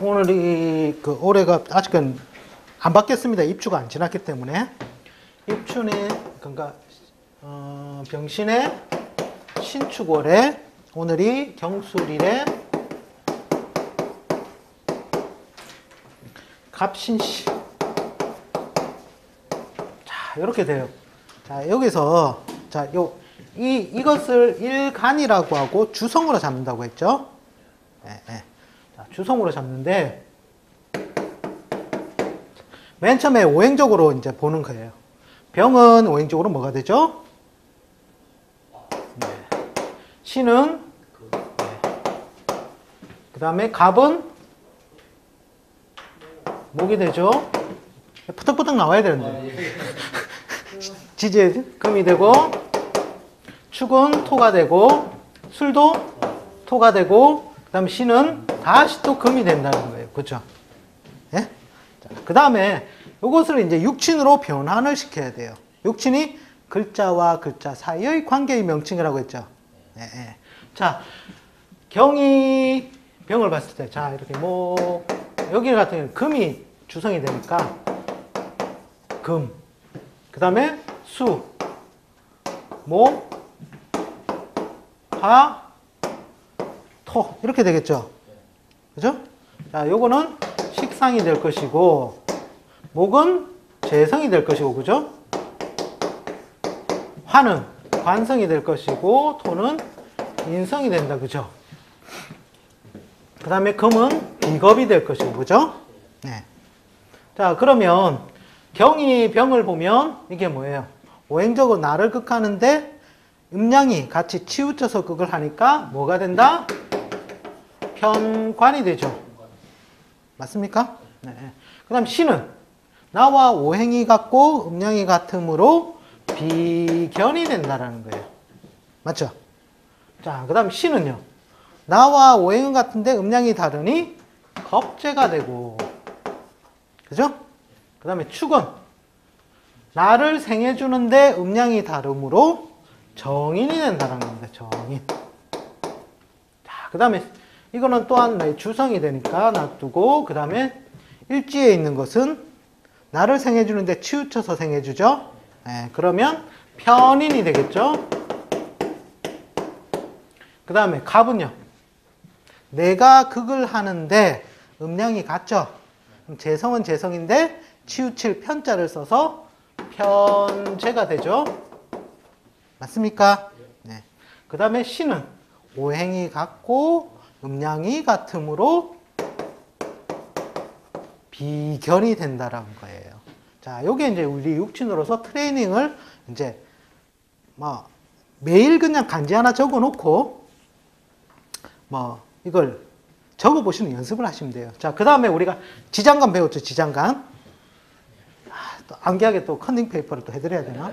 오늘이 그 올해가 아직은 안 바뀌었습니다. 입추가 안 지났기 때문에. 입춘의 그러니까 병신의 신축월에 오늘이 경술일에 갑신시. 자, 이렇게 돼요. 자, 여기서 자, 이것을 일간이라고 하고 주성으로 잡는다고 했죠. 예, 예. 자, 주성으로 잡는데 맨 처음에 오행적으로 이제 보는 거예요. 병은 오행적으로 뭐가 되죠? 네. 신은 네. 그 다음에 갑은 목이 되죠. 푸덕푸덕 나와야 되는데 지지에 금이 되고 축은 토가 되고 술도 토가 되고 그 다음에 신은 다시 또 금이 된다는 거예요. 그렇죠? 예? 그 다음에 이것을 이제 육친으로 변환을 시켜야 돼요. 육친이 글자와 글자 사이의 관계의 명칭이라고 했죠. 예, 예. 자, 경이 병을 봤을 때, 자, 이렇게 뭐, 여기 같은 경우는 금이 주성이 되니까, 금. 그 다음에 수, 목, 화, 토. 이렇게 되겠죠. 그죠? 자, 요거는 식상이 될 것이고, 목은 재성이 될 것이고, 그죠? 화는 관성이 될 것이고, 토는 인성이 된다, 그죠? 그 다음에 금은 비겁이 될 것이고, 그죠? 네. 자, 그러면 경이 병을 보면 이게 뭐예요? 오행적으로 나를 극하는데 음양이 같이 치우쳐서 극을 하니까 뭐가 된다? 편관이 되죠. 맞습니까? 네. 그 다음 신은 나와 오행이 같고 음양이 같으므로 비견이 된다라는 거예요. 맞죠? 자, 그 다음 신은요. 나와 오행은 같은데 음양이 다르니 겁재가 되고, 그죠? 그 다음에 축은 나를 생해주는데 음양이 다르므로 정인이 된다는 겁니다. 정인. 자, 그 다음에 이거는 또한 나의 주성이 되니까 놔두고, 그 다음에 일지에 있는 것은 나를 생해주는데 치우쳐서 생해주죠. 네, 그러면 편인이 되겠죠. 그 다음에 갑은요. 내가 극을 하는데 음양이 같죠. 재성은 재성인데 치우칠 편자를 써서 편재가 되죠. 맞습니까? 네. 그 다음에 신은 오행이 같고 음양이 같으므로 비견이 된다라는 거예요. 자, 요게 이제 우리 육친으로서 트레이닝을 이제 뭐 매일 그냥 간지 하나 적어 놓고 뭐 이걸 적어 보시는 연습을 하시면 돼요. 자, 그 다음에 우리가 지장간 배웠죠. 지장간. 또 암기하게 또 컨닝 페이퍼를 또 해드려야 되나?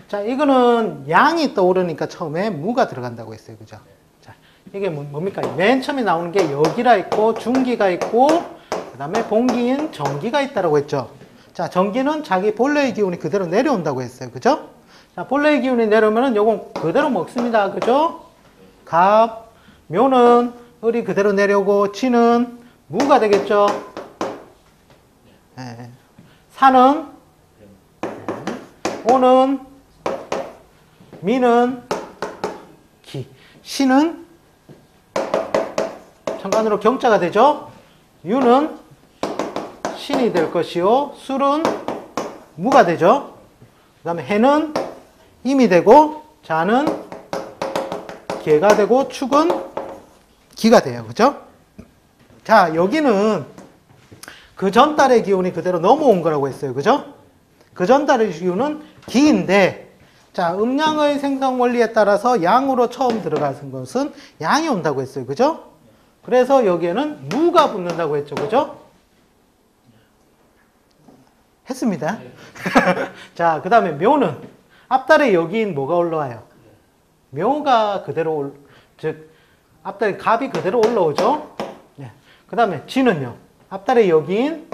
자, 이거는 양이 떠오르니까 처음에 무가 들어간다고 했어요. 그죠? 자, 이게 뭡니까? 맨 처음에 나오는 게 여기라 있고, 중기가 있고, 그 다음에 봉기인 정기가 있다고 했죠. 자, 정기는 자기 본래의 기운이 그대로 내려온다고 했어요. 그죠? 자, 본래의 기운이 내려오면은 요건 그대로 먹습니다. 그죠? 갑, 묘는 을이 그대로 내려오고, 치는 무가 되겠죠? 네. 사는, 오는, 미는 기, 신은 천간으로 경자가 되죠. 유는 신이 될 것이요, 술은 무가 되죠. 그 다음에 해는 임이 되고, 자는 개가 되고, 축은 기가 돼요. 그죠? 자, 여기는 그 전달의 기운이 그대로 넘어온 거라고 했어요. 그죠? 그 전달의 기운은 기인데, 자, 음양의 생성 원리에 따라서 양으로 처음 들어가는 것은 양이 온다고 했어요. 그죠? 그래서 여기에는 무가 붙는다고 했죠. 그죠? 했습니다. 자, 그 다음에 묘는 앞달에 여기인 뭐가 올라와요? 묘가 즉, 앞달에 갑이 그대로 올라오죠? 네. 그 다음에 지는요. 앞달의 여기인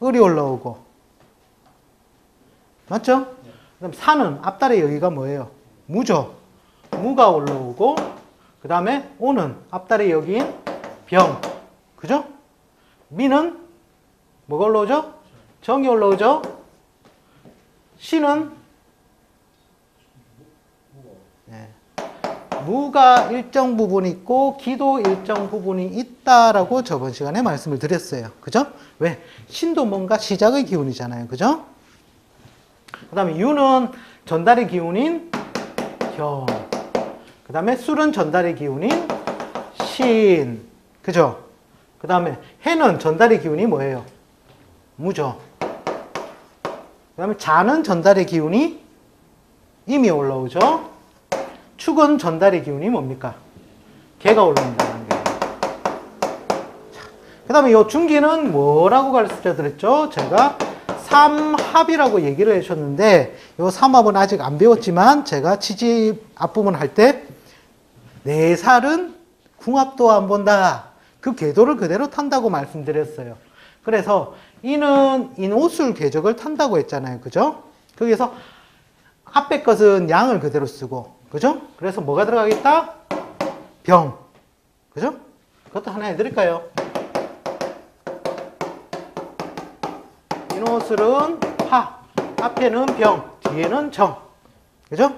을이 올라오고. 맞죠? 그다음 사는 앞달의 여기가 뭐예요? 무죠. 무가 올라오고, 그 다음에 오는 앞달의 여기인 병. 그죠? 미는 뭐가 올라오죠? 정이 올라오죠? 시는 네. 무가 일정 부분 있고 기도 일정 부분이 있다라고 저번 시간에 말씀을 드렸어요. 그죠? 왜? 신도 뭔가 시작의 기운이잖아요. 그죠? 그 다음에 유는 전달의 기운인 경. 그 다음에 술은 전달의 기운인 신. 그죠? 그 다음에 해는 전달의 기운이 뭐예요? 무죠. 그 다음에 자는 전달의 기운이 임이 올라오죠. 축은 전달의 기운이 뭡니까? 개가 올라온다는 거예요. 그 다음에 이 중기는 뭐라고 가르쳐 드렸죠? 제가 삼합이라고 얘기를 해주셨는데, 이 삼합은 아직 안 배웠지만 제가 취집 앞부분 할 때 네 살은 궁합도 안 본다. 그 궤도를 그대로 탄다고 말씀드렸어요. 그래서 이는 인호술 궤적을 탄다고 했잖아요. 그죠? 거기서 앞에 것은 양을 그대로 쓰고, 그죠? 그래서 뭐가 들어가겠다? 병. 그죠? 그것도 하나 해드릴까요? 인호술은 화. 앞에는 병. 뒤에는 정. 그죠?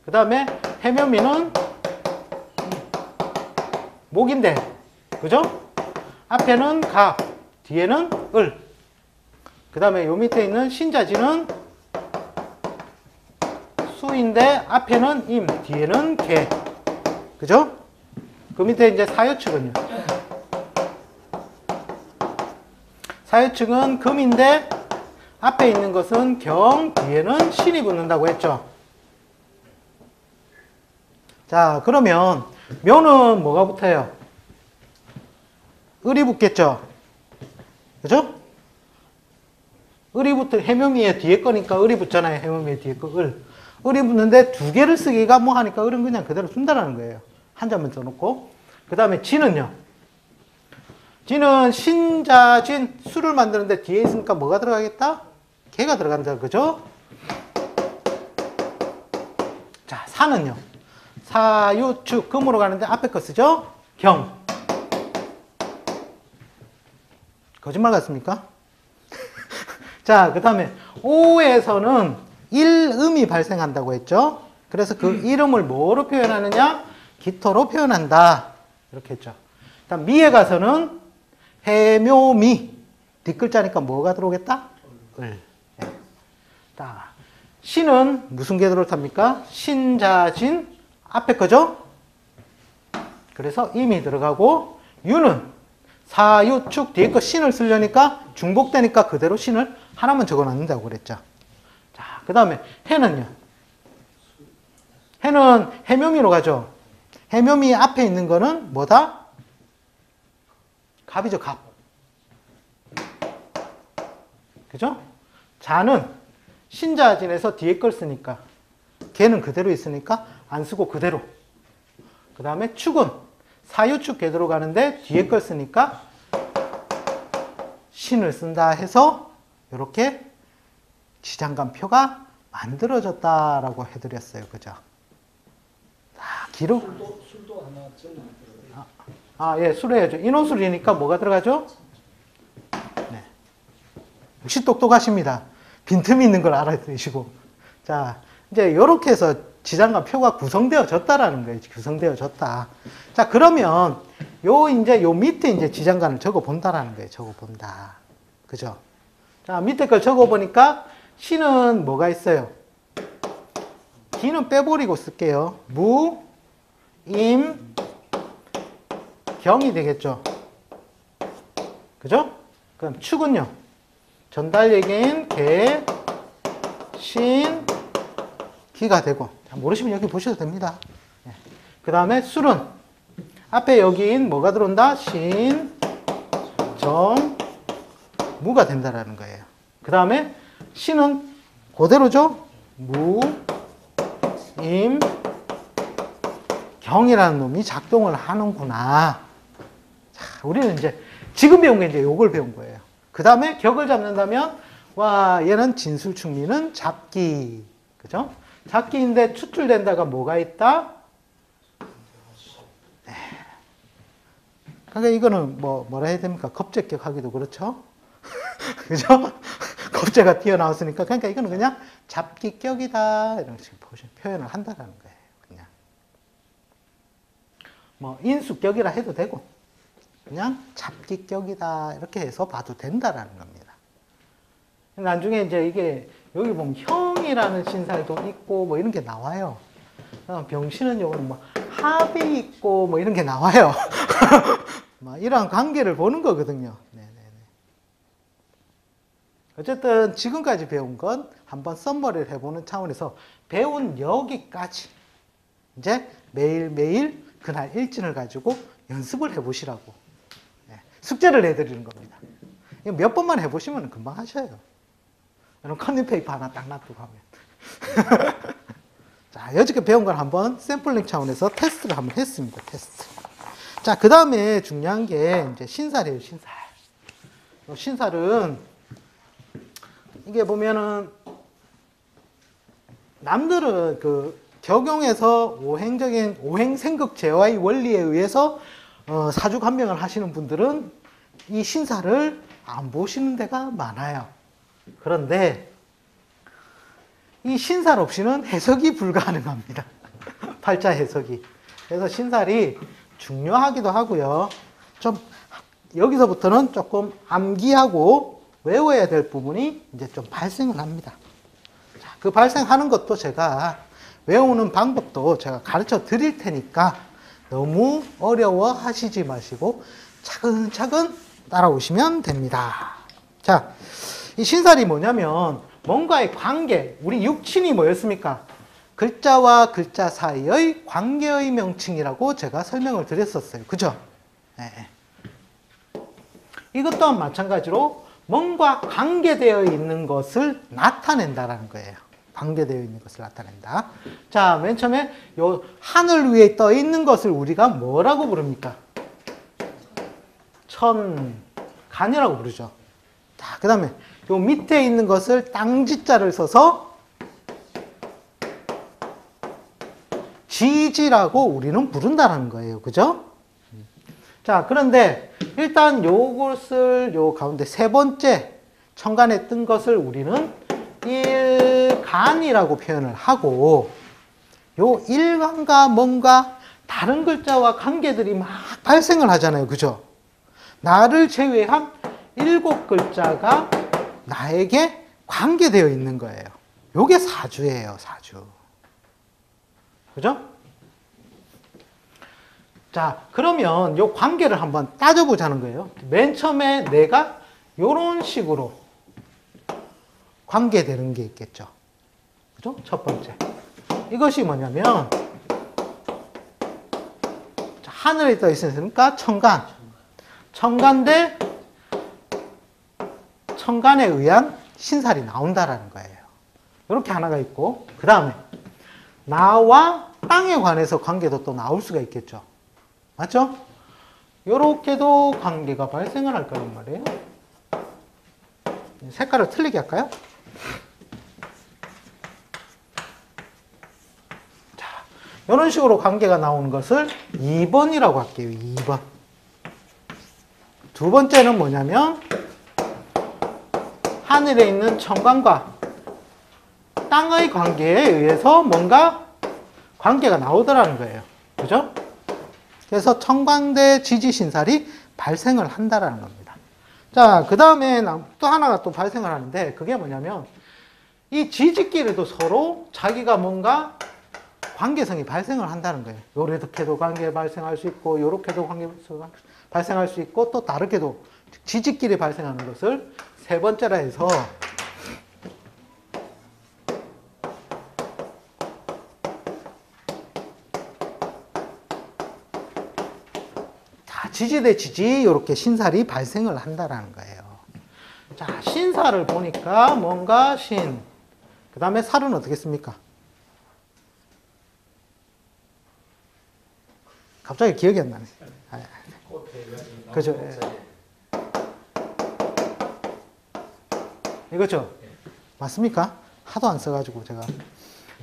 그 다음에 해묘미는 목인데. 그죠? 앞에는 가. 뒤에는 을. 그 다음에 요 밑에 있는 신자지는 수인데 앞에는 임, 뒤에는 개. 그죠? 그 밑에 이제 사유축은요. 사유축은 금인데 앞에 있는 것은 경, 뒤에는 신이 붙는다고 했죠. 자, 그러면 묘는 뭐가 붙어요? 을이 붙겠죠. 그죠? 을이 붙을 해묘미의 뒤에 거니까 을이 붙잖아요. 해묘미의 뒤에 거 을. 을이 붙는데 두 개를 쓰기가 뭐 하니까 을은 그냥 그대로 쓴다라는 거예요. 한 점만 써놓고. 그 다음에 진은요. 진은 신자진 수를 만드는데 뒤에 있으니까 뭐가 들어가겠다? 개가 들어간다. 그죠? 자, 사는요. 사유축 금으로 가는데 앞에 거 쓰죠? 경. 거짓말 같습니까? 자, 그 다음에 오에서는 일음이 발생한다고 했죠. 그래서 그 이름을 뭐로 표현하느냐? 기토로 표현한다. 이렇게 했죠. 다음 미에 가서는 해묘미. 뒷글자니까 뭐가 들어오겠다? 을. 네. 신은 무슨 궤도를 탑니까? 신자진 앞에 거죠? 그래서 임이 들어가고, 유는 사유축 뒤에 거 신을 쓰려니까 중복되니까 그대로 신을 하나만 적어 놨는다고 그랬죠. 자, 그 다음에 해는요. 해는 해묘미로 가죠. 해묘미 앞에 있는 거는 뭐다? 갑이죠, 갑. 그죠? 자는 신자진에서 뒤에 걸 쓰니까, 개는 그대로 있으니까 안 쓰고 그대로. 그 다음에 축은 사유축 궤도로 가는데 뒤에 걸 쓰니까 신을 쓴다 해서 이렇게 지장간표가 만들어졌다라고 해드렸어요. 그죠? 기록. 술도 하나 정리해요. 예, 술해야죠. 인호술이니까 뭐가 들어가죠? 네. 역시 똑똑하십니다. 빈틈이 있는 걸 알아들으시고. 자, 이제 이렇게 해서 지장간표가 구성되어졌다라는 거예요. 구성되어졌다. 자, 그러면 요 밑에 이제 지장간을 적어 본다라는 거예요. 적어 본다. 그죠? 자, 밑에 걸 적어 보니까 신은 뭐가 있어요? 기는 빼버리고 쓸게요. 무, 임, 경이 되겠죠. 그죠? 그럼 축은요. 전달 얘기인 개, 신, 기가 되고. 모르시면 여기 보셔도 됩니다. 그 다음에 술은 앞에 여기인 뭐가 들어온다? 신, 정, 무가 된다라는 거예요. 그 다음에 신은 그대로죠. 무, 임, 경이라는 놈이 작동을 하는구나. 자, 우리는 이제 지금 배운 게 이제 요걸 배운 거예요. 그 다음에 격을 잡는다면, 와, 얘는 진술충리는 잡기. 그죠? 잡기인데 추출된다가 뭐가 있다? 네. 그러니까 이거는 뭐라 해야 됩니까? 겁제격하기도 그렇죠? 그죠? 겁제가 튀어나왔으니까. 그러니까 이거는 그냥 잡기격이다. 이런 식으로 표현을 한다는 거예요. 그냥. 뭐, 인수격이라 해도 되고, 그냥 잡기격이다. 이렇게 해서 봐도 된다라는 겁니다. 나중에 이제 이게, 여기 보면 형이라는 신살도 있고, 뭐 이런 게 나와요. 병신은 요거는 뭐 합이 있고, 뭐 이런 게 나와요. 뭐 이러한 관계를 보는 거거든요. 네네네. 어쨌든 지금까지 배운 건 한번 썸머리를 해보는 차원에서 배운 여기까지 이제 매일매일 그날 일진을 가지고 연습을 해보시라고 숙제를 내드리는 겁니다. 이거 몇 번만 해보시면 금방 하셔요. 이런 컨닝페이퍼 하나 딱 놔두고 하면. 자, 여지껏 배운 걸 한번 샘플링 차원에서 테스트를 한번 했습니다. 테스트. 자, 그 다음에 중요한 게 이제 신살이에요, 신살. 신살은 이게 보면은 남들은 그 격용에서 오행생극 제어의 원리에 의해서 사주 간명을 하시는 분들은 이 신살을 안 보시는 데가 많아요. 그런데 이 신살 없이는 해석이 불가능합니다. 팔자 해석이. 그래서 신살이 중요하기도 하고요. 좀 여기서부터는 조금 암기하고 외워야 될 부분이 이제 좀 발생을 합니다. 자, 그 발생하는 것도 제가 외우는 방법도 제가 가르쳐 드릴 테니까 너무 어려워 하시지 마시고 차근차근 따라오시면 됩니다. 자, 이 신살이 뭐냐면 뭔가의 관계, 우리 육친이 뭐였습니까? 글자와 글자 사이의 관계의 명칭이라고 제가 설명을 드렸었어요. 그죠? 네. 이것 또한 마찬가지로 뭔가 관계되어 있는 것을 나타낸다라는 거예요. 관계되어 있는 것을 나타낸다. 자, 맨 처음에 요 하늘 위에 떠 있는 것을 우리가 뭐라고 부릅니까? 천간이라고 부르죠. 자, 그 다음에 요 밑에 있는 것을 땅지자를 써서 지지라고 우리는 부른다는 거예요. 그죠? 자, 그런데 일단 요것을 요 가운데 세 번째 천간에 뜬 것을 우리는 일간이라고 표현을 하고 요 일간과 뭔가 다른 글자와 관계들이 막 발생을 하잖아요. 그죠? 나를 제외한 7글자가 나에게 관계되어 있는 거예요. 요게 사주예요, 사주. 그죠? 자, 그러면 요 관계를 한번 따져보자는 거예요. 맨 처음에 내가 요런 식으로 관계되는 게 있겠죠. 그죠? 첫 번째. 이것이 뭐냐면, 자, 하늘에 떠 있으니까 천간. 천간 대 천간에 의한 신살이 나온다라는 거예요. 이렇게 하나가 있고, 그 다음에 나와 땅에 관해서 관계도 또 나올 수가 있겠죠. 맞죠? 이렇게도 관계가 발생을 할 거란 말이에요. 색깔을 틀리게 할까요? 자, 이런 식으로 관계가 나오는 것을 2번이라고 할게요. 2번. 두 번째는 뭐냐면 하늘에 있는 천간과 땅의 관계에 의해서 뭔가 관계가 나오더라는 거예요. 그죠? 그래서 천간대 지지신살이 발생을 한다라는 겁니다. 자, 그 다음에 또 하나가 또 발생을 하는데 그게 뭐냐면 이 지지끼리도 서로 자기가 뭔가 관계성이 발생을 한다는 거예요. 요렇게도 관계 발생할 수 있고 요렇게도 관계 발생할 수 있고 또 다르게도 지지끼리 발생하는 것을 세 번째라 해서 지지 대 지지 이렇게 신살이 발생을 한다라는 거예요. 자, 신살을 보니까 뭔가 신, 그 다음에 살은 어떻겠습니까? 갑자기 기억이 안 나네. 그죠? 이거죠? 맞습니까? 하도 안 써가지고 제가.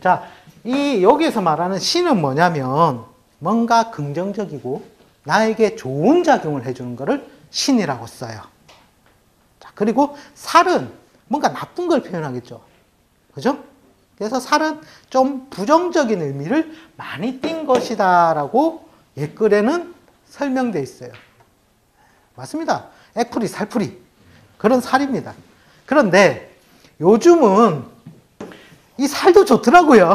자, 여기에서 말하는 신은 뭐냐면 뭔가 긍정적이고 나에게 좋은 작용을 해주는 것을 신이라고 써요. 자, 그리고 살은 뭔가 나쁜 걸 표현하겠죠. 그죠? 그래서 살은 좀 부정적인 의미를 많이 띈 것이다 라고 옛글에는 설명되어 있어요. 맞습니다. 액풀이, 살풀이. 그런 살입니다. 그런데 요즘은 이 살도 좋더라고요.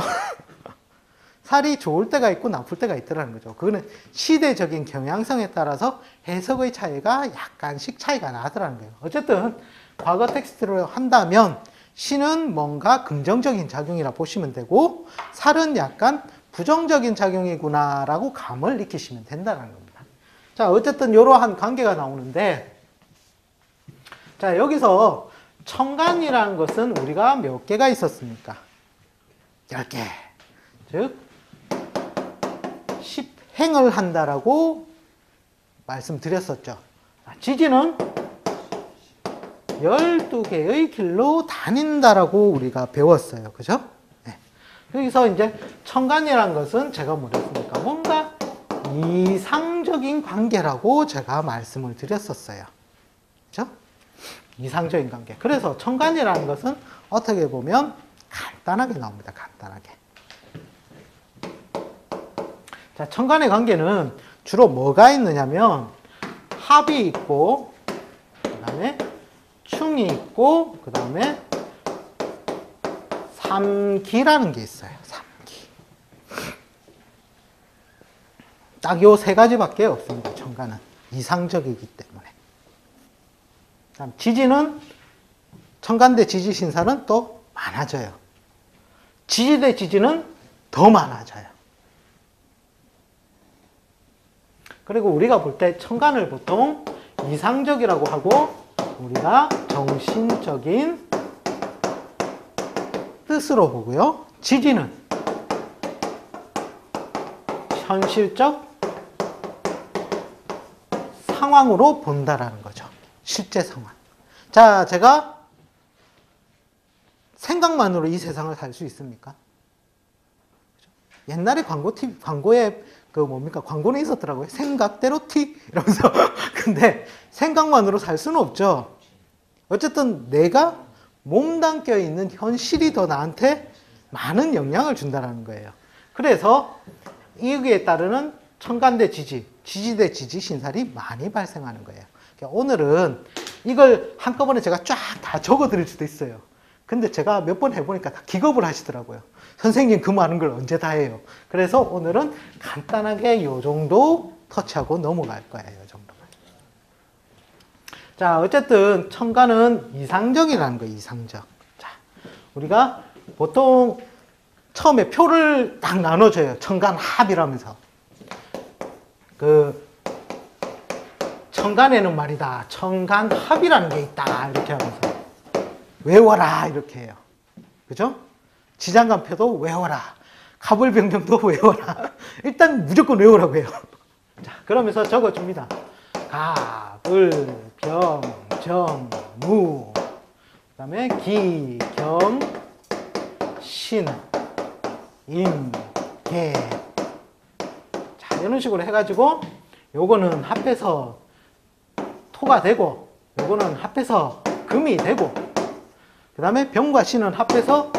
살이 좋을 때가 있고 나쁠 때가 있더라는 거죠. 그거는 시대적인 경향성에 따라서 해석의 차이가 약간씩 차이가 나더라는 거예요. 어쨌든 과거 텍스트로 한다면 신은 뭔가 긍정적인 작용이라 보시면 되고 살은 약간 부정적인 작용이구나라고 감을 익히시면 된다는 겁니다. 자, 어쨌든 이러한 관계가 나오는데 자, 여기서 청간이라는 것은 우리가 몇 개가 있었습니까? 10개. 즉 10행을 한다라고 말씀드렸었죠. 지지는 12개의 길로 다닌다라고 우리가 배웠어요. 그죠? 네. 여기서 이제 청간이라는 것은 제가 뭐랬습니까? 뭔가 이상적인 관계라고 제가 말씀을 드렸었어요. 그죠? 이상적인 관계. 그래서 청간이라는 것은 어떻게 보면 간단하게 나옵니다. 간단하게. 자, 청간의 관계는 주로 뭐가 있느냐면 합이 있고 그 다음에 충이 있고 그 다음에 삼기라는 게 있어요. 삼기. 딱 요 세 가지밖에 없습니다. 청간은 이상적이기 때문에. 다음 지지는 청간대 지지 신살은 또 많아져요. 지지대 지지는 더 많아져요. 그리고 우리가 볼 때 청간을 보통 이상적이라고 하고 우리가 정신적인 뜻으로 보고요. 지지는 현실적 상황으로 본다라는 거죠. 실제 상황. 자, 제가 생각만으로 이 세상을 살 수 있습니까? 옛날에 광고에 광고는 있었더라고요. 생각대로 티 이러면서. 근데 생각만으로 살 수는 없죠. 어쨌든 내가 몸담겨 있는 현실이 더 나한테 많은 영향을 준다는 거예요. 그래서 여기에 따르는 청간대 지지, 지지대 지지 신살이 많이 발생하는 거예요. 그러니까 오늘은 이걸 한꺼번에 제가 쫙 다 적어 드릴 수도 있어요. 근데 제가 몇 번 해보니까 다 기겁을 하시더라고요. 선생님 그 많은 걸 언제 다 해요? 그래서 오늘은 간단하게 요 정도 터치하고 넘어갈 거예요. 요 정도만. 자, 어쨌든 청간은 이상적이라는 거예요. 이상적. 자, 우리가 보통 처음에 표를 딱 나눠줘요. 청간 합이라면서. 청간에는 말이다. 청간 합이라는 게 있다. 이렇게 하면서. 외워라. 이렇게 해요. 그죠? 지장간표도 외워라. 갑을병정도 외워라. 일단 무조건 외우라고 해요. 자, 그러면서 적어줍니다. 갑을병정 무. 그 다음에 기, 겸, 신, 임, 개. 자, 이런 식으로 해가지고 요거는 합해서 토가 되고 요거는 합해서 금이 되고 그 다음에 병과 신은 합해서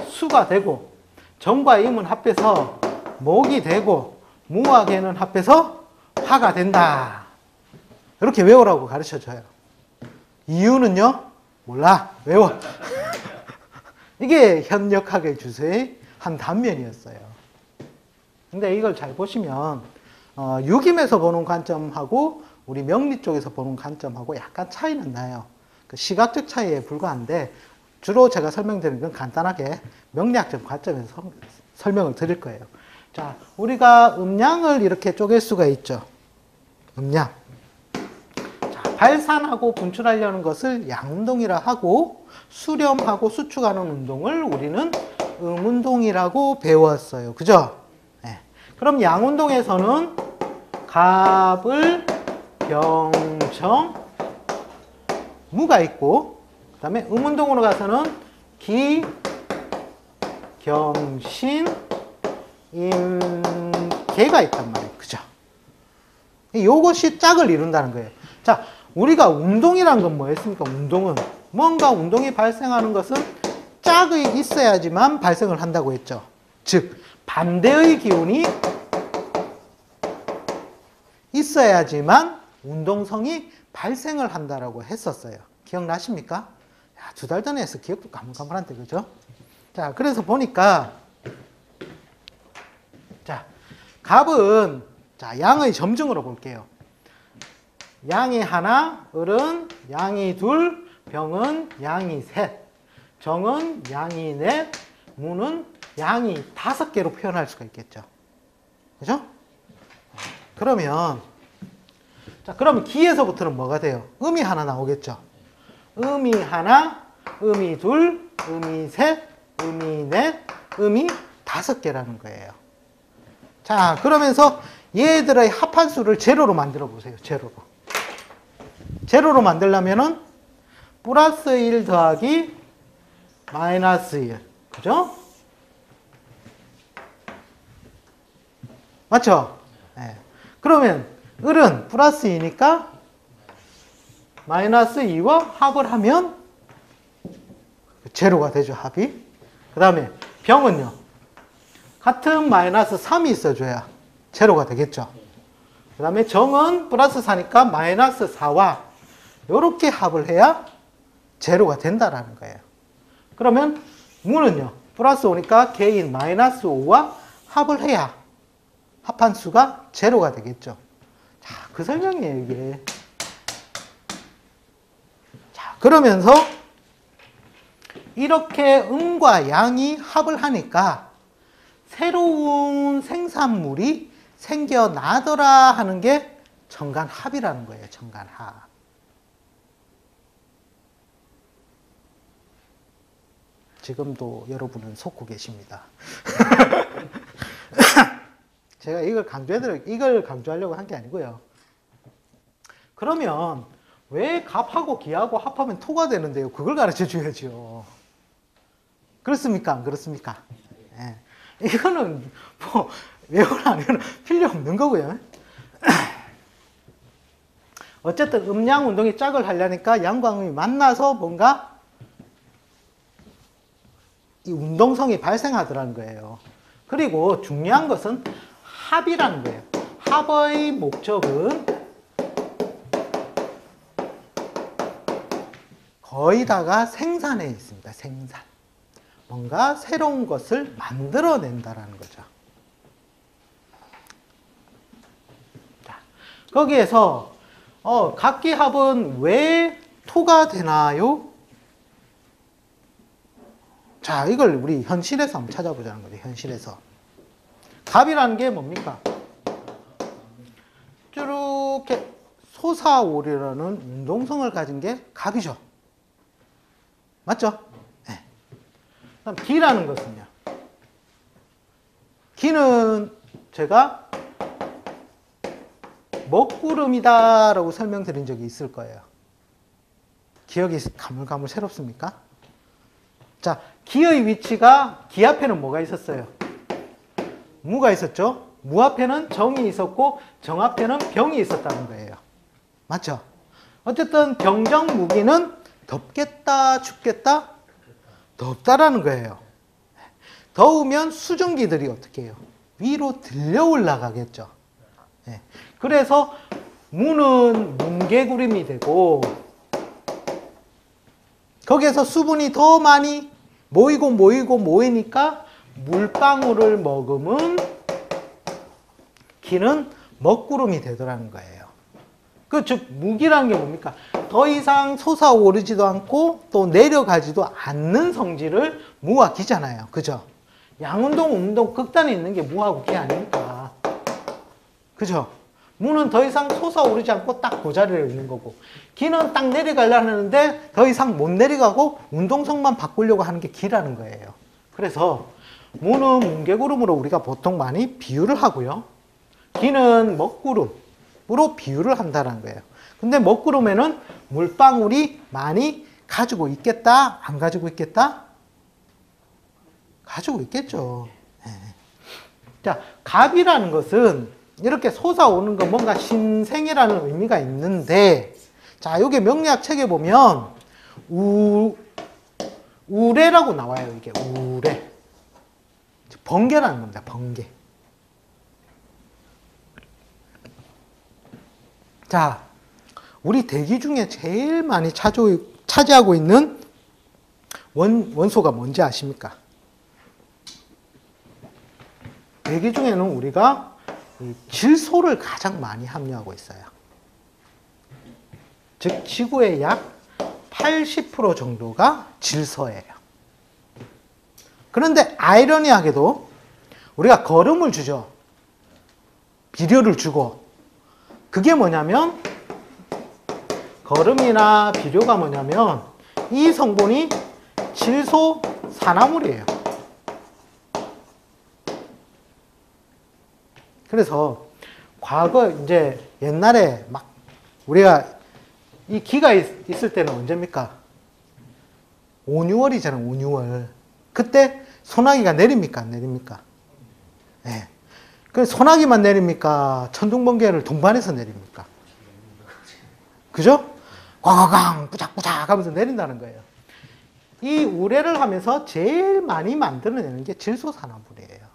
수가 되고 정과 임은 합해서 목이 되고 무와 개는 합해서 화가 된다. 이렇게 외우라고 가르쳐줘요. 이유는요? 몰라. 외워. 이게 현역학의 주제의 한 단면이었어요. 근데 이걸 잘 보시면 유김에서 보는 관점하고 우리 명리 쪽에서 보는 관점하고 약간 차이는 나요. 그 시각적 차이에 불과한데 주로 제가 설명드리는 건 간단하게 명리학적 관점에서 설명을 드릴 거예요. 자, 우리가 음양을 이렇게 쪼갤 수가 있죠. 음양. 자, 발산하고 분출하려는 것을 양운동이라 하고 수렴하고 수축하는 운동을 우리는 음운동이라고 배웠어요. 그죠? 네. 그럼 양운동에서는 갑을 병정 무가 있고 그 다음에 음운동으로 가서는 기, 경, 신, 임, 개가 있단 말이에요. 그죠? 이것이 짝을 이룬다는 거예요. 자, 우리가 운동이란 건 뭐였습니까? 운동은 뭔가 운동이 발생하는 것은 짝이 있어야지만 발생을 한다고 했죠. 즉, 반대의 기운이 있어야지만 운동성이 발생을 한다라고 했었어요. 기억나십니까? 야, 2달 전에 해서 기억도 가물가물한데, 그죠? 자, 그래서 보니까, 자, 갑은, 자, 양의 점증으로 볼게요. 양이 하나, 을은 양이 둘, 병은 양이 셋, 정은 양이 넷, 무는 양이 5개로 표현할 수가 있겠죠. 그죠? 그러면, 자, 그러면 기에서부터는 뭐가 돼요? 음이 하나 나오겠죠. 음이 하나, 음이 둘, 음이 셋, 음이 넷, 음이 5개라는 거예요. 자, 그러면서 얘들의 합한수를 제로로 만들어 보세요. 제로로. 제로로 만들려면은 플러스 1 더하기 마이너스 1. 그죠? 맞죠? 네. 그러면 을은 플러스 2니까 마이너스 2와 합을 하면 제로가 되죠. 합이. 그 다음에 병은요. 같은 마이너스 3이 있어줘야 제로가 되겠죠. 그 다음에 정은 플러스 4니까 마이너스 4와 이렇게 합을 해야 제로가 된다라는 거예요. 그러면 무는요. 플러스 5니까 개인 마이너스 5와 합을 해야 합한수가 제로가 되겠죠. 자, 그 설명이에요, 이게. 자, 그러면서 이렇게 음과 양이 합을 하니까 새로운 생산물이 생겨나더라 하는 게 정간합이라는 거예요. 정간합. 지금도 여러분은 속고 계십니다. 제가 이걸 강조하려고 한 게 아니고요. 그러면 왜 갑하고 기하고 합하면 토가 되는데요? 그걸 가르쳐 줘야죠. 그렇습니까? 안 그렇습니까? 네. 이거는 뭐 외우나 안 외우나 필요 없는 거고요. 어쨌든 음양 운동이 짝을 하려니까 양과 음이 만나서 뭔가 이 운동성이 발생하더라는 거예요. 그리고 중요한 것은 합이라는 거예요. 합의 목적은 거의 다가 생산에 있습니다. 생산. 뭔가 새로운 것을 만들어낸다라는 거죠. 자, 거기에서 각기합은 왜 토가 되나요? 자, 이걸 우리 현실에서 한번 찾아보자는 거죠. 현실에서. 갑이라는 게 뭡니까? 이렇게 솟아오르는 운동성을 가진 게 갑이죠. 맞죠? 네. 그다음 기라는 것은요. 기는 제가 먹구름이다라고 설명드린 적이 있을 거예요. 기억이 가물가물 새롭습니까? 자, 기의 위치가 기 앞에는 뭐가 있었어요? 무가 있었죠? 무 앞에는 정이 있었고 정 앞에는 병이 있었다는 거예요. 맞죠? 어쨌든 병정 무기는 덥겠다, 춥겠다? 덥다라는 거예요. 더우면 수증기들이 어떻게 해요? 위로 들려 올라가겠죠. 네. 그래서 무는 뭉게구름이 되고 거기에서 수분이 더 많이 모이니까 물방울을 머금은 기는 먹구름이 되더라는 거예요. 즉 무기라는 게 뭡니까? 더 이상 솟아오르지도 않고 또 내려가지도 않는 성질을 무와 기잖아요. 그죠? 양운동, 음운동 극단에 있는 게 무하고 기 아닙니까? 그죠? 무는 더 이상 솟아오르지 않고 딱 그 자리에 있는 거고 기는 딱 내려가려고 하는데 더 이상 못 내려가고 운동성만 바꾸려고 하는 게 기라는 거예요. 그래서 무는 뭉게구름으로 우리가 보통 많이 비유를 하고요. 기는 먹구름으로 비유를 한다는 거예요. 근데 먹구름에는 물방울이 많이 가지고 있겠다? 안 가지고 있겠다? 가지고 있겠죠. 예. 자, 갑이라는 것은 이렇게 솟아오는 거 뭔가 신생이라는 의미가 있는데, 자, 여기 명리학 책에 보면 우레라고 나와요. 이게 우레. 번개라는 겁니다. 번개. 자, 우리 대기 중에 제일 많이 차지하고 있는 원소가 뭔지 아십니까? 대기 중에는 우리가 질소를 가장 많이 함유하고 있어요. 즉 지구의 약 80% 정도가 질소예요. 그런데 아이러니하게도 우리가 거름을 주죠. 비료를 주고. 그게 뭐냐면, 거름이나 비료가 뭐냐면 이 성분이 질소 산화물이에요. 그래서 과거 이제 옛날에 막 우리가 이 기가 있을 때는 언제입니까? 5, 6월이잖아요. 5, 6월. 그때 소나기가 내립니까? 안 내립니까? 네. 그 소나기만 내립니까? 천둥번개를 동반해서 내립니까? 그죠? 꽝꽝꽝 뿌작뿌작 하면서 내린다는 거예요. 이 우레를 하면서 제일 많이 만들어내는 게 질소산화물이에요.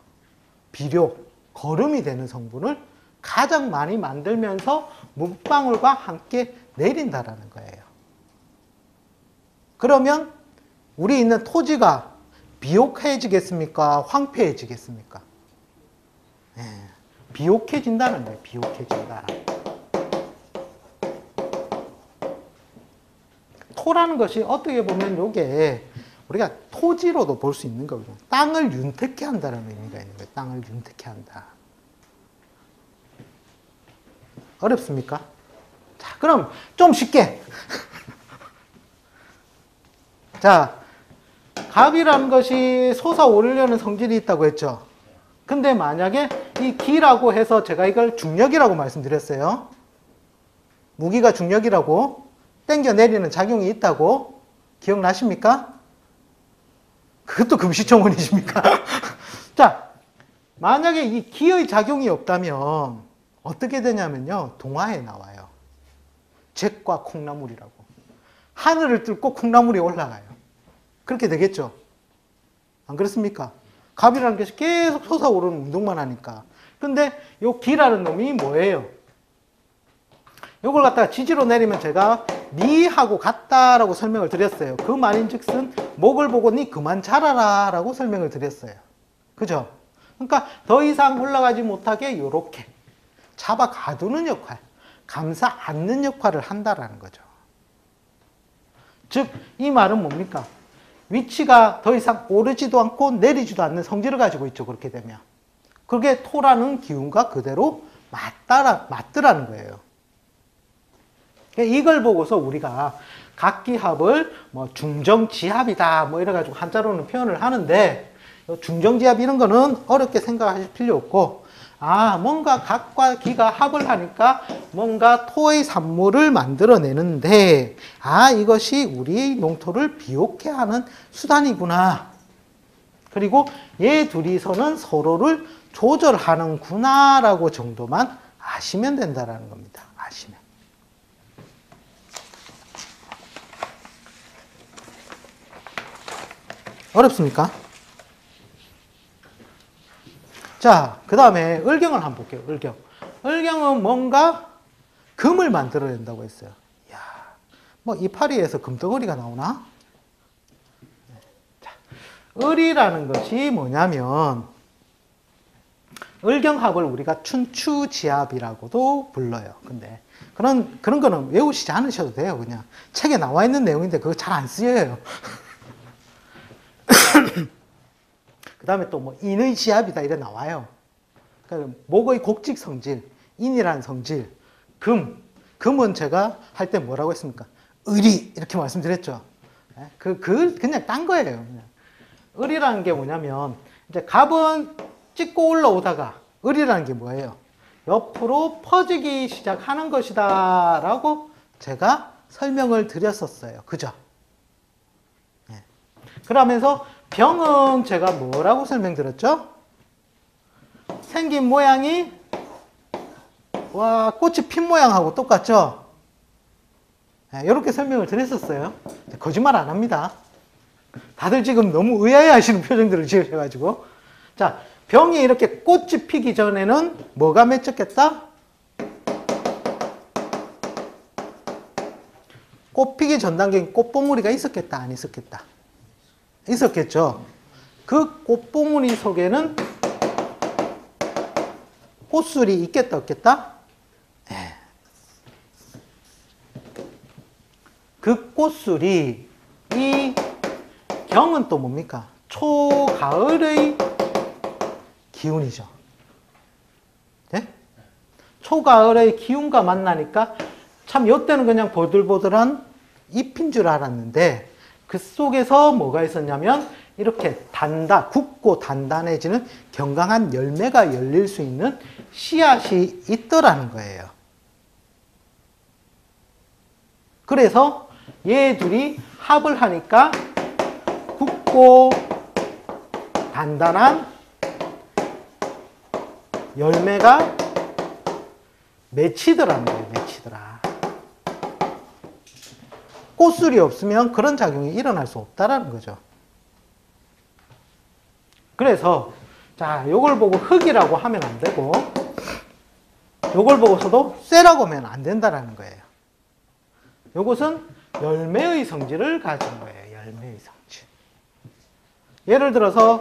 비료, 거름이 되는 성분을 가장 많이 만들면서 물방울과 함께 내린다라는 거예요. 그러면 우리 있는 토지가 비옥해지겠습니까? 황폐해지겠습니까? 네, 비옥해진다는 거예요. 비옥해진다. 토라는 것이 어떻게 보면 이게 우리가 토지로도 볼 수 있는 거거든요. 땅을 윤택해 한다는 의미가 있는 거예요. 땅을 윤택해 한다. 어렵습니까? 자, 그럼 좀 쉽게. 자, 갑이라는 것이 솟아오르려는 성질이 있다고 했죠. 근데 만약에 이 기라고 해서 제가 이걸 중력이라고 말씀드렸어요. 무기가 중력이라고 땡겨내리는 작용이 있다고 기억나십니까? 그것도 금시초문이십니까? 자, 만약에 이 기의 작용이 없다면 어떻게 되냐면요. 동화에 나와요. 잭과 콩나물이라고. 하늘을 뚫고 콩나물이 올라가요. 그렇게 되겠죠? 안 그렇습니까? 갑이라는 것이 계속 솟아오르는 운동만 하니까. 근데 요 기라는 놈이 뭐예요? 요걸 갖다가 지지로 내리면 제가 니하고 같다라고 설명을 드렸어요. 그 말인즉슨 목을 보고 니 그만 자라라 라고 설명을 드렸어요. 그죠? 그러니까 더 이상 올라가지 못하게 요렇게 잡아 가두는 역할, 감싸 안는 역할을 한다라는 거죠. 즉, 이 말은 뭡니까? 위치가 더 이상 오르지도 않고 내리지도 않는 성질을 가지고 있죠. 그렇게 되면. 그게 토라는 기운과 그대로 맞더라는 거예요. 이걸 보고서 우리가 각기합을 뭐 중정지합이다 뭐 이래가지고 한자로는 표현을 하는데, 중정지합 이런 거는 어렵게 생각하실 필요 없고, 아, 뭔가 각과 기가 합을 하니까 뭔가 토의 산물을 만들어내는데, 아, 이것이 우리의 농토를 비옥해 하는 수단이구나. 그리고 얘 둘이서는 서로를 조절하는구나 라고 정도만 아시면 된다는 겁니다. 아시면. 어렵습니까? 자, 그 다음에 을경을 한번 볼게요. 을경. 을경은 뭔가 금을 만들어낸다고 했어요. 이야, 뭐 이파리에서 금덩어리가 나오나? 자, 을이라는 것이 뭐냐면, 을경합을 우리가 춘추지합이라고도 불러요. 근데 그런 거는 외우시지 않으셔도 돼요. 그냥 책에 나와 있는 내용인데 그거 잘 안 쓰여요. 그 다음에 또 뭐 인의 지합이다 이래 나와요. 그러니까 목의 곡직 성질, 인이라는 성질, 금은 제가 할 때 뭐라고 했습니까? 을이 이렇게 말씀드렸죠. 그냥 딴 거예요. 그냥. 을이라는 게 뭐냐면, 이제 갑은 찍고 올라오다가 을이라는 게 뭐예요? 옆으로 퍼지기 시작하는 것이다 라고 제가 설명을 드렸었어요. 그죠? 그러면서 병은 제가 뭐라고 설명드렸죠? 생긴 모양이 와 꽃이 핀 모양하고 똑같죠? 네, 이렇게 설명을 드렸었어요. 거짓말 안 합니다. 다들 지금 너무 의아해 하시는 표정들을 지으셔가지고. 자, 병이 이렇게 꽃이 피기 전에는 뭐가 맺혔겠다? 꽃 피기 전 단계인 꽃봉오리가 있었겠다, 안 있었겠다? 있었겠죠. 그 꽃봉오리 속에는 꽃술이 있겠다, 없겠다? 네. 그 꽃술이 이 경은 또 뭡니까? 초가을의 기운이죠. 네? 초가을의 기운과 만나니까 참 이때는 그냥 보들보들한 잎인 줄 알았는데 그 속에서 뭐가 있었냐면 이렇게 굳고 단단해지는 견강한 열매가 열릴 수 있는 씨앗이 있더라는 거예요. 그래서 얘 둘이 합을 하니까 굳고 단단한 열매가 맺히더라는 거예요. 맺히더라. 꽃술이 없으면 그런 작용이 일어날 수 없다라는 거죠. 그래서 자, 요걸 보고 흙이라고 하면 안 되고 요걸 보고서도 쇠라고 하면 안 된다라는 거예요. 요것은 열매의 성질을 가진 거예요. 열매의 성질. 예를 들어서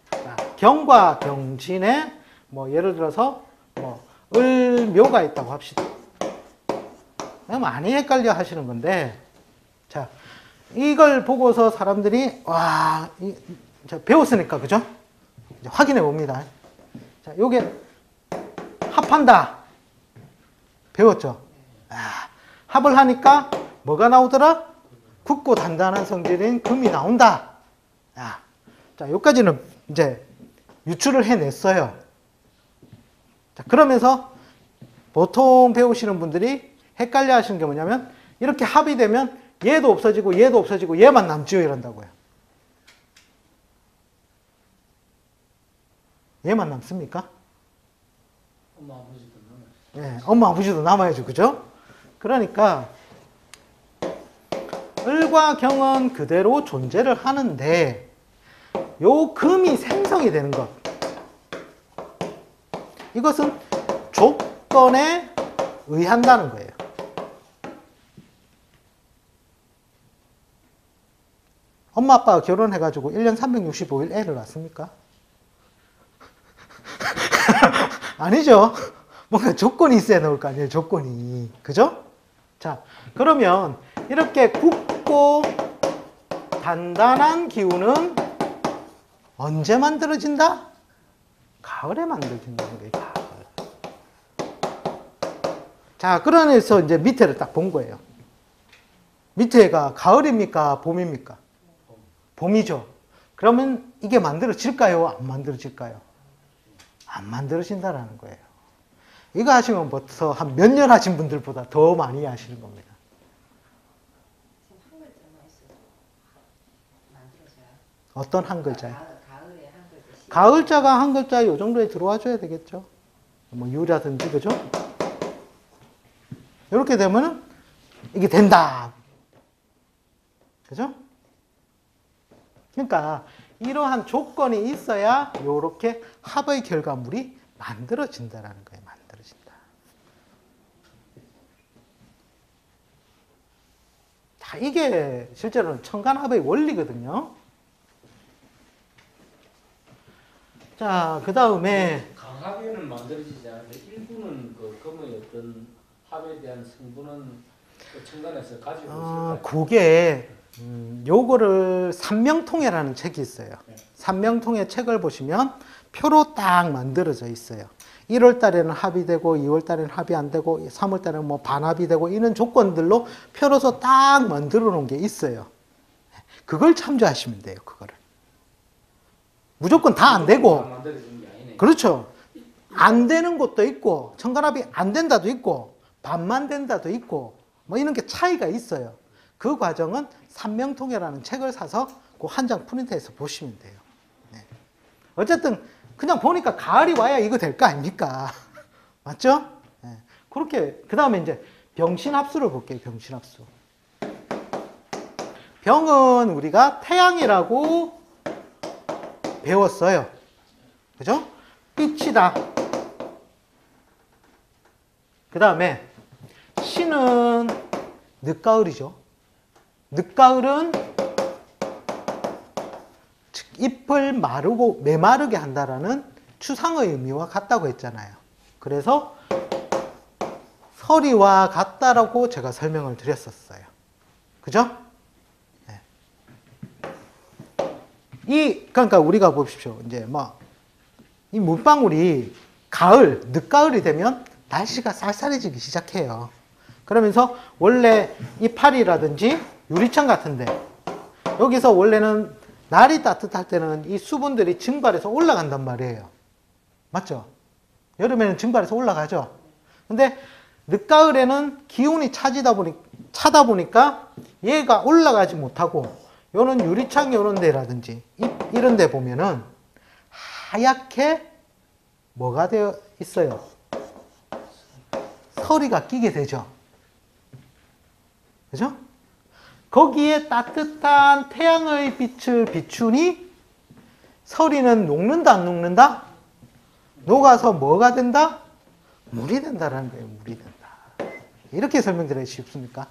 자, 경과 경진에 뭐 예를 들어서 뭐 을묘가 있다고 합시다. 많이 헷갈려 하시는 건데, 자, 이걸 보고서 사람들이, 와, 배웠으니까, 그죠? 이제 확인해 봅니다. 자, 요게 합한다. 배웠죠? 합을 하니까 뭐가 나오더라? 굳고 단단한 성질인 금이 나온다. 자, 여기까지는 이제 유추를 해냈어요. 자, 그러면서 보통 배우시는 분들이 헷갈려 하시는 게 뭐냐면 이렇게 합이 되면 얘도 없어지고 얘도 없어지고 얘만 남지요 이런다고요. 얘만 남습니까? 엄마 아버지도 남아요. 네, 엄마 아버지도 남아야죠. 그죠? 그러니까 을과 경은 그대로 존재를 하는데 요 금이 생성이 되는 것, 이것은 조건에 의한다는 거예요. 엄마 아빠가 결혼해가지고 1년 365일 애를 낳습니까? 아니죠. 뭔가 조건이 있어야 나올 거 아니에요. 조건이. 그죠? 자, 그러면 이렇게 굳고 단단한 기운은 언제 만들어진다? 가을에 만들어진다는 거예요. 가을. 자, 그러면서 이제 밑에를 딱 본 거예요. 밑에가 가을입니까? 봄입니까? 봄이죠. 그러면 이게 만들어질까요? 안 만들어질까요? 안 만들어진다라는 거예요. 이거 하시면 벌써 한 몇 년 하신 분들보다 더 많이 하시는 겁니다. 어떤 한 글자요? 가을자가 한 글자 요 정도에 들어와 줘야 되겠죠. 뭐 유라든지, 그죠? 이렇게 되면은 이게 된다. 그죠? 그러니까 이러한 조건이 있어야 이렇게 합의 결과물이 만들어진다라는 거예요. 만들어진다. 자, 이게 실제로는 천간합의 원리거든요. 자, 그 다음에 강합에는 만들어지지 않는데 일부는 그 금의 어떤 합에 대한 성분은 그 천간에서 가지고 있을까요? 그게 요거를 삼명통해라는 책이 있어요. 네. 삼명통해 책을 보시면 표로 딱 만들어져 있어요. 1월 달에는 합이 되고 2월 달에는 합이 안 되고 3월 달에는 뭐 반합이 되고 이런 조건들로 표로서 딱 만들어 놓은 게 있어요. 그걸 참조하시면 돼요. 그거를. 무조건 다 안 되고, 만들어지는 게 아니네. 그렇죠. 안 되는 것도 있고 천간합이 안 된다도 있고 반만 된다도 있고 뭐 이런 게 차이가 있어요. 그 과정은 삼명통해라는 책을 사서 그 한 장 프린트해서 보시면 돼요. 네. 어쨌든 그냥 보니까 가을이 와야 이거 될 거 아닙니까? 맞죠? 네. 그렇게 그 다음에 이제 병신합수를 볼게요. 병신합수. 병은 우리가 태양이라고 배웠어요. 그죠? 빛이다. 그 다음에 신은 늦가을이죠. 늦가을은 즉 잎을 마르고 메마르게 한다라는 추상의 의미와 같다고 했잖아요. 그래서 서리와 같다라고 제가 설명을 드렸었어요. 그죠? 네. 그러니까 우리가 보십시오. 이제 이 물방울이 가을, 늦가을이 되면 날씨가 쌀쌀해지기 시작해요. 그러면서 원래 이파리라든지 유리창 같은데 여기서 원래는 날이 따뜻할 때는 이 수분들이 증발해서 올라간단 말이에요. 맞죠? 여름에는 증발해서 올라가죠. 근데 늦가을에는 기온이 차다 보니까 얘가 올라가지 못하고 요런 유리창 요런 데라든지 이런 데 보면은 하얗게 뭐가 되어 있어요? 서리가 끼게 되죠. 그죠? 거기에 따뜻한 태양의 빛을 비추니 서리는 녹는다, 안 녹는다? 녹아서 뭐가 된다? 물이 된다라는 거예요. 물이 된다. 이렇게 설명드려야 쉽습니까?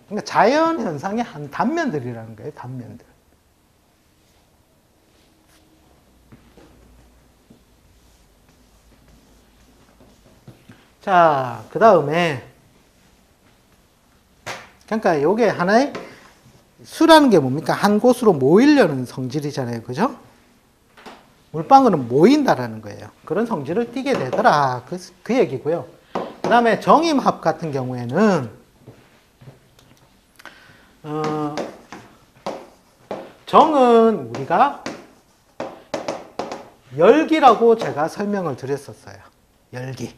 그러니까 자연 현상의 한 단면들이라는 거예요. 단면들. 자, 그 다음에 그러니까 요게 하나의 수라는 게 뭡니까? 한 곳으로 모이려는 성질이잖아요. 그죠? 물방울은 모인다라는 거예요. 그런 성질을 띠게 되더라. 그 얘기고요. 그 다음에 정임합 같은 경우에는 정은 우리가 열기라고 제가 설명을 드렸었어요. 열기.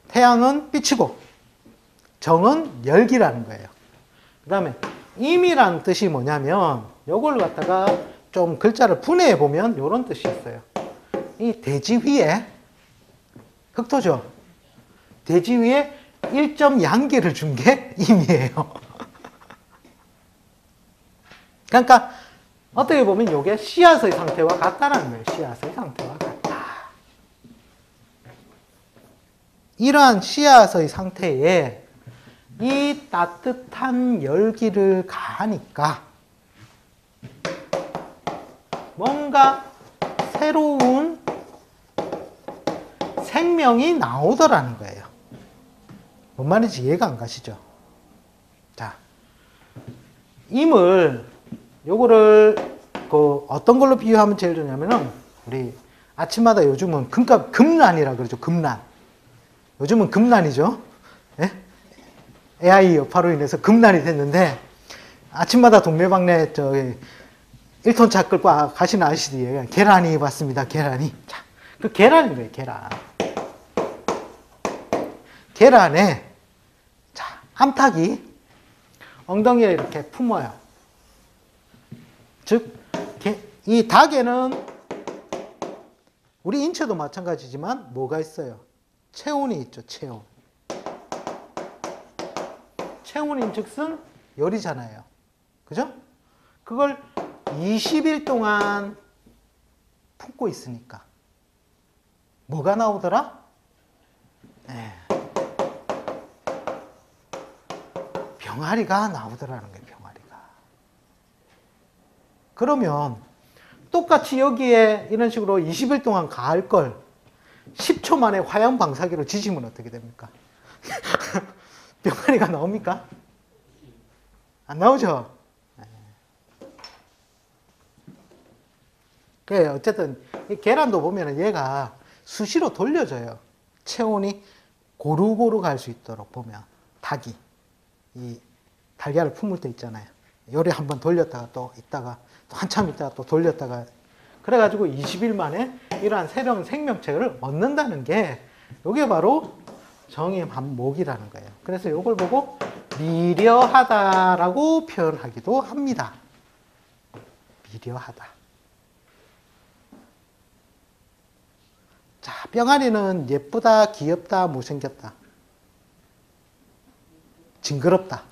태양은 빛이고 정은 열기라는 거예요. 그 다음에 임이라는 뜻이 뭐냐면 요걸 갖다가 좀 글자를 분해해 보면 이런 뜻이 있어요. 이 대지 위에 흑토죠. 대지 위에 1점 양기를 준 게 임이에요. 그러니까 어떻게 보면 이게 씨앗의 상태와 같다라는 거예요. 씨앗의 상태와 같다. 이러한 씨앗의 상태에 이 따뜻한 열기를 가하니까 뭔가 새로운 생명이 나오더라는 거예요. 뭔 말인지 이해가 안 가시죠? 자, 임을 요거를 어떤 걸로 비유하면 제일 좋냐면은 우리 아침마다 요즘은 금란이라 그러죠. 금란. 요즘은 금란이죠. 예? AI 여파로 인해서 금란이 됐는데 아침마다 동네방네 1톤 차 끌고 가시는 아저씨들이 계란이 왔습니다. 계란이. 자, 그 계란인 거예요. 계란. 계란에 자, 암탉이 엉덩이에 이렇게 품어요. 즉, 이 닭에는 우리 인체도 마찬가지지만 뭐가 있어요? 체온이 있죠. 체온. 체온인즉슨 열이잖아요. 그죠? 그걸 20일 동안 품고 있으니까 뭐가 나오더라? 네. 병아리가 나오더라는 거예요. 병아리가. 그러면 똑같이 여기에 이런 식으로 20일 동안 가할 걸 10초 만에 화양 방사기로 지지면 어떻게 됩니까? 병아리가 나옵니까? 안 나오죠? 네. 어쨌든 이 계란도 보면 얘가 수시로 돌려줘요. 체온이 고루고루 갈 수 있도록 보면 닭이 이 달걀을 품을 때 있잖아요. 요리 한번 돌렸다가 또 있다가 또 한참 있다가 또 돌렸다가 그래가지고 20일 만에 이러한 새로운 생명체를 얻는다는 게 이게 바로 정임합목이라는 거예요. 그래서 이걸 보고 미려하다라고 표현하기도 합니다. 미려하다. 자, 병아리는 예쁘다, 귀엽다, 못생겼다. 징그럽다.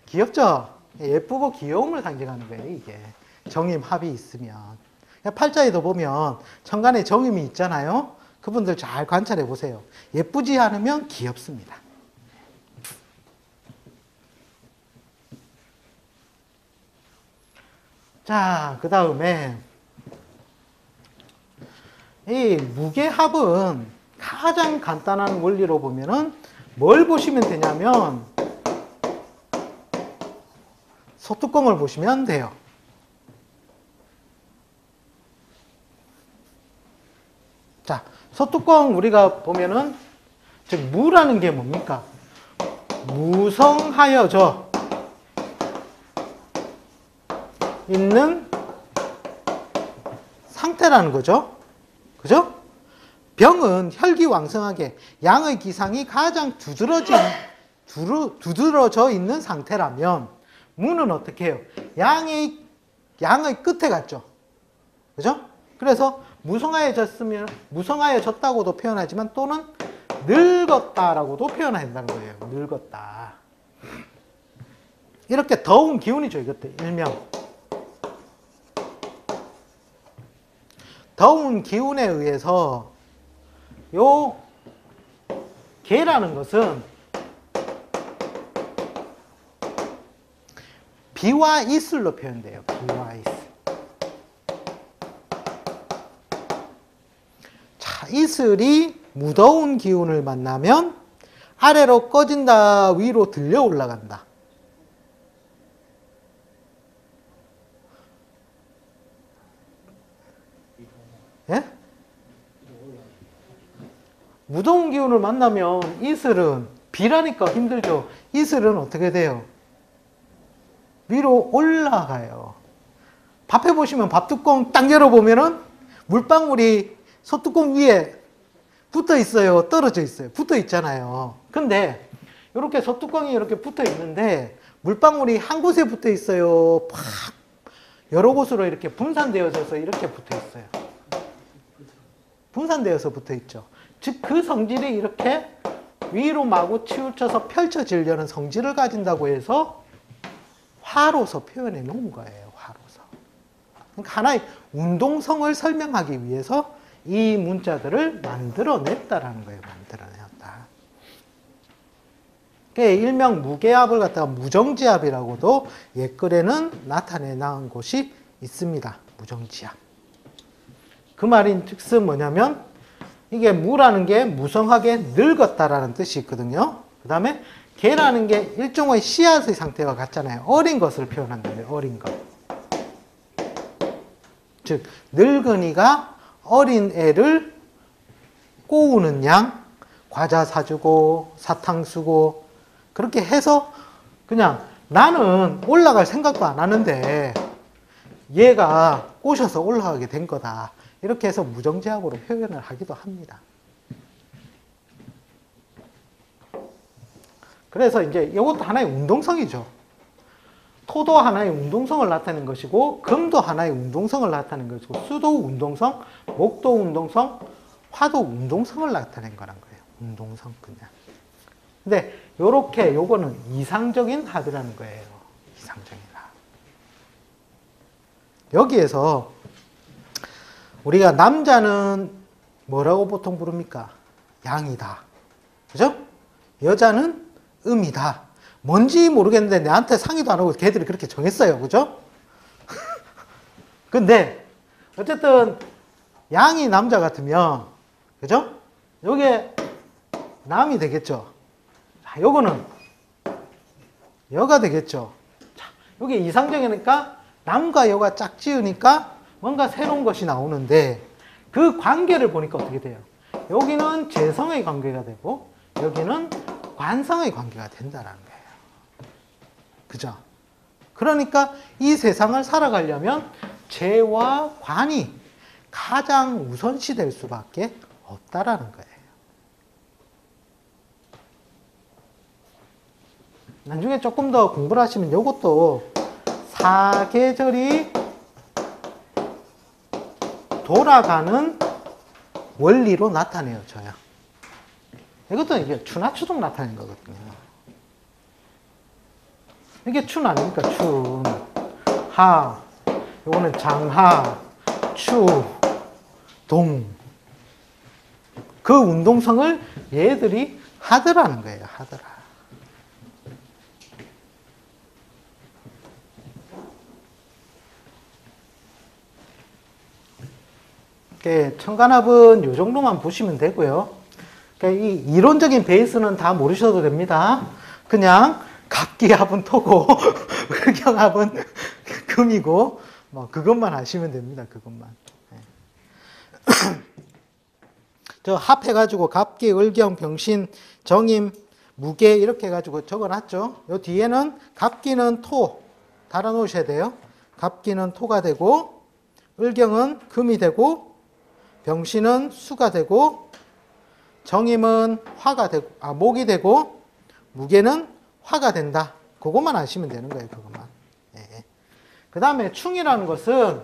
귀엽죠? 예쁘고 귀여움을 상징하는 거예요, 이게. 정임, 합이 있으면. 팔자에도 보면 천간에 정임이 있잖아요. 그분들 잘 관찰해 보세요. 예쁘지 않으면 귀엽습니다. 자, 그 다음에 이 무게합은 가장 간단한 원리로 보면은 뭘 보시면 되냐면 소뚜껑을 보시면 돼요. 자, 소뚜껑 우리가 보면은 즉 무라는 게 뭡니까? 무성하여져 있는 상태라는 거죠. 그죠? 병은 혈기왕성하게 양의 기상이 가장 두드러져 있는 상태라면 무는 어떻게 해요? 양의 끝에 갔죠. 그죠? 그래서 무성하여졌다고도 표현하지만 또는 늙었다라고도 표현한다는 거예요. 늙었다. 이렇게 더운 기운이죠. 이것도 일명. 더운 기운에 의해서 요 개라는 것은 비와 이슬로 표현돼요. 비와 이슬. 자, 이슬이 무더운 기운을 만나면 아래로 꺼진다, 위로 들려 올라간다. 예? 무더운 기운을 만나면 이슬은 비라니까 힘들죠. 이슬은 어떻게 돼요? 위로 올라가요. 밥해 보시면 밥뚜껑 딱 열어보면은 물방울이 소뚜껑 위에 붙어 있어요? 떨어져 있어요? 붙어 있잖아요. 근데 이렇게 소뚜껑이 이렇게 붙어 있는데 물방울이 한 곳에 붙어 있어요? 팍 여러 곳으로 이렇게 분산되어져서 이렇게 붙어 있어요. 분산되어서 붙어 있죠. 즉 그 성질이 이렇게 위로 마구 치우쳐서 펼쳐지려는 성질을 가진다고 해서 화로서 표현해 놓은 거예요. 화로서. 그러니까 하나의 운동성을 설명하기 위해서 이 문자들을 만들어냈다라는 거예요. 만들어내었다. 일명 무게합을 갖다가 무정지합이라고도 옛글에는 나타내 나온 곳이 있습니다. 무정지합. 그 말인 즉슨 뭐냐면 이게 무라는 게 무성하게 늙었다라는 뜻이 있거든요. 그 다음에 개라는 게 일종의 씨앗의 상태와 같잖아요. 어린 것을 표현한다고요. 어린 것. 즉 늙은이가 어린 애를 꼬우는 양, 과자 사주고 사탕 주고 그렇게 해서 그냥 나는 올라갈 생각도 안 하는데 얘가 꼬셔서 올라가게 된 거다. 이렇게 해서 무정지합으로 표현을 하기도 합니다. 그래서 이제 이것도 하나의 운동성이죠. 토도 하나의 운동성을 나타내는 것이고 금도 하나의 운동성을 나타내는 것이고 수도 운동성, 목도 운동성, 화도 운동성을 나타낸 거란 거예요. 운동성 그냥. 근데 요렇게 요거는 이상적인 합이라는 거예요. 이상적인 합. 여기에서 우리가 남자는 뭐라고 보통 부릅니까? 양이다. 그죠? 여자는 음이다. 뭔지 모르겠는데 내한테 상의도 안 하고 걔들이 그렇게 정했어요. 그죠? 근데 어쨌든 양이 남자 같으면 그죠? 요게 남이 되겠죠. 자, 요거는 여가 되겠죠. 자, 요게 이상적이니까 남과 여가 짝지으니까 뭔가 새로운 것이 나오는데 그 관계를 보니까 어떻게 돼요? 여기는 재성의 관계가 되고 여기는 관성의 관계가 된다는 거예요. 그죠? 그러니까 이 세상을 살아가려면 재와 관이 가장 우선시 될 수밖에 없다라는 거예요. 나중에 조금 더 공부를 하시면 요것도 사계절이 돌아가는 원리로 나타내어져요. 이것도 이게 추나 추동 나타내는 거거든요. 이게 춘 아닙니까? 춘, 하, 요거는 장하, 추, 동. 그 운동성을 얘들이 하더라는 거예요. 하더라. 천간합은 이 정도만 보시면 되고요. 그러니까 이 이론적인 베이스는 다 모르셔도 됩니다. 그냥 갑기합은 토고 을경합은 금이고 뭐 그것만 아시면 됩니다. 그것만. 저 합해가지고 갑기, 을경, 병신, 정임, 무계 이렇게 해가지고 적어놨죠. 요 뒤에는 갑기는 토 달아놓으셔야 돼요. 갑기는 토가 되고 을경은 금이 되고 병신은 수가 되고 정임은 화가 되고 목이 되고 무게는 화가 된다. 그것만 아시면 되는 거예요. 그것만. 예. 그 다음에 충이라는 것은